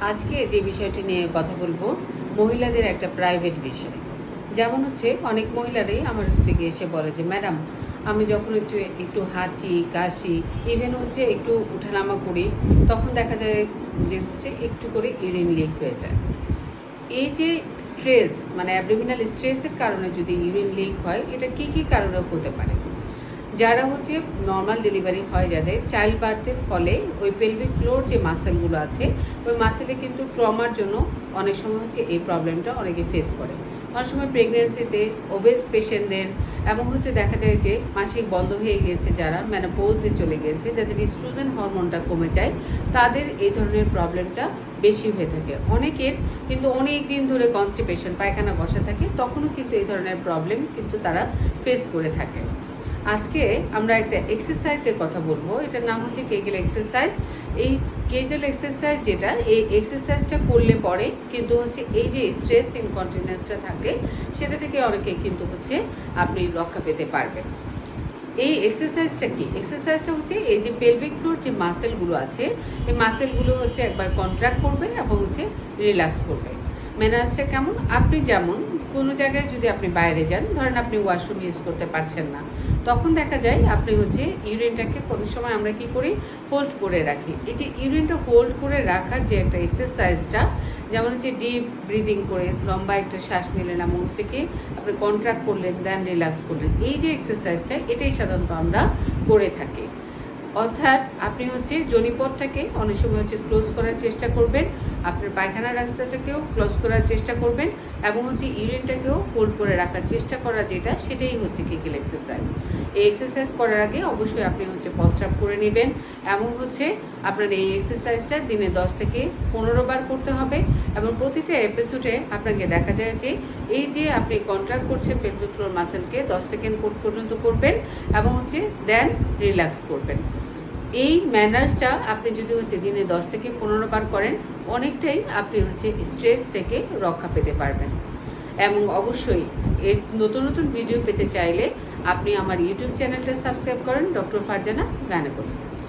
আজকে যে বিষয়টি নিয়ে কথা বলবো মহিলাদের একটা প্রাইভেট বিষয়। যেমন হচ্ছে অনেক মহিলারাই আমার গিয়ে এসে বলে যে ম্যাডাম, আমি যখন একটু হাঁচি কাশি ইভেন একটু উঠানামা করি, তখন দেখা যায় যে একটু করে ইউরিন লিক হয়ে যায়। এই যে স্ট্রেস মানে অ্যাবডোমিনাল স্ট্রেসের কারণে যদি ইউরিন লিক হয়, এটা কি কি কারণে হতে পারে? যারা নর্মাল ডেলিভারি হয়, যাদের চাইল্ড বার্থের ফলে ওই পেলভিক ফ্লোর যে মাসেলগুলো আছে, ওই মাসেলে কিন্তু ট্রমার জন্য অনেক সময় এই প্রবলেমটা অনেকে ফেস করে। অনেক সময় প্রেগনেন্সিতে ওবেস পেশেন্টদের এবং দেখা যায় যে মাসিক বন্ধ হয়ে গিয়েছে, যারা মেনোপজে চলে গিয়েছে, যাদের ইস্ট্রোজেন হরমোনটা কমে যায়, তাদের এই ধরনের প্রবলেমটা বেশি হয়ে থাকে। অনেকের কিন্তু অনেক দিন ধরে কনস্টিপেশন পায়খানা বসা থাকে, তখনও কিন্তু এই ধরনের প্রবলেম কিন্তু তারা ফেস করে থাকে। আজকে আমরা একটা এক্সারসাইজের কথা বলবো, এটার নাম কেগেল এক্সারসাইজ। এই কেগেল এক্সারসাইজ যেটা, এই এক্সারসাইজটা করলে পরে কিন্তু এই যে স্ট্রেস ইনকন্টিনেন্সটা থাকে, সেটা থেকে অনেকে কিন্তু আপনি রক্ষা পেতে পারবেন। এই এক্সারসাইজটা কি? এক্সারসাইজটা এই যে পেলভিক ফ্লোর যে মাসেলগুলো আছে, এই মাসেলগুলো একবার কন্ট্রাক্ট করবে এবং রিল্যাক্স করবে। ম্যানার্সটা কেমন? আপনি যেমন কোনো জায়গায় যদি আপনি বাইরে যান, ধরেন আপনি ওয়াশরুম ইউজ করতে পারছেন না, তখন দেখা যায় আপনি ইউরিনটাকে কোনো সময় আমরা কি করি, হোল্ড করে রাখি। এই যে ইউরিনটা হোল্ড করে রাখার যে একটা এক্সারসাইজটা, যেমন ডিপ ব্রিদিং করে লম্বা একটা শ্বাস নিলেন এবং কি আপনি কন্ট্রাক্ট করলেন, দেন রিল্যাক্স করলেন, এই যে এক্সারসাইজটা, এটাই সাধারণত আমরা করে থাকি। অর্থাৎ আপনি জনিপথটাকে অনেক সময় ক্লোজ করার চেষ্টা করবেন, আপনার পায়খানার রাস্তাটাকেও ক্লোজ করার চেষ্টা করবেন এবং ইউরিনটাকেও হোল্ড করে রাখার চেষ্টা করা, যেটা সেটাই কেগেল এক্সারসাইজ। এই এক্সারসাইজ করার আগে অবশ্যই আপনি প্রস্রাব করে নেবেন এবং আপনার এই এক্সারসাইজটা দিনে 10 থেকে 15 বার করতে হবে এবং প্রতিটা এপিসোডে আপনাকে দেখা যায় যে এই যে আপনি কন্ট্রাক্ট করছেন পেলভিক ফ্লোর মাসেলকে 10 সেকেন্ড পর্যন্ত করবেন এবং দেন রিল্যাক্স করবেন। এই ম্যানার্সটা আপনি যদি দিনে 10 থেকে 15 বার করেন, অনেকটাই আপনি স্ট্রেস থেকে রক্ষা পেতে পারবেন। এবং অবশ্যই এর নতুন নতুন ভিডিও পেতে চাইলে আপনি আমার ইউটিউব চ্যানেলটা সাবস্ক্রাইব করেন, ডক্টর ফারজানা গাইনোকোলজিস্ট।